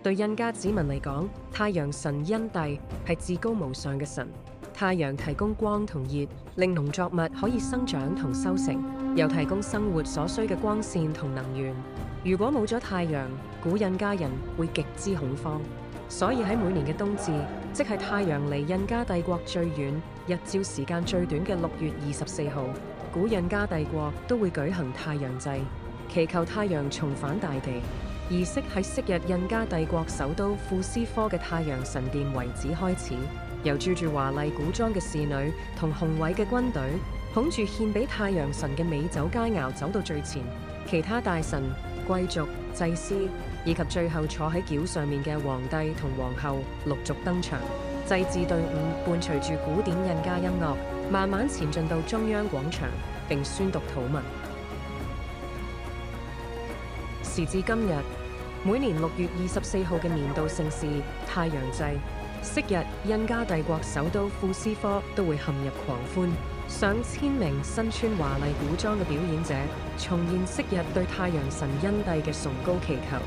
對印加子民嚟講，太陽神恩帝係至高無上嘅神。太陽提供光同熱，令農作物可以生長同收成，又提供生活所需嘅光線同能源。如果冇咗太陽，古印加人會極之恐慌。所以喺每年嘅冬至，即係太陽離印加帝國最遠、日照時間最短嘅6月24號，古印加帝國都會舉行太陽祭，祈求太陽重返大地。儀式喺昔日印加帝國首都庫斯科嘅太陽神殿遺址開始，由著住華麗古裝嘅侍女同雄偉嘅軍隊捧住獻俾太陽神嘅美酒佳肴走到最前，其他大臣、貴族、祭司以及最後坐喺轎上面嘅皇帝同皇后陸續登場。祭祀隊伍伴隨住古典印加音樂，慢慢前進到中央廣場，並宣讀禱文。時至今日，每年6月24號嘅年度盛事太陽祭，昔日印加帝國首都庫斯科都會陷入狂歡，上千名身穿華麗古裝嘅表演者重現昔日對太陽神恩帝嘅崇高祈求。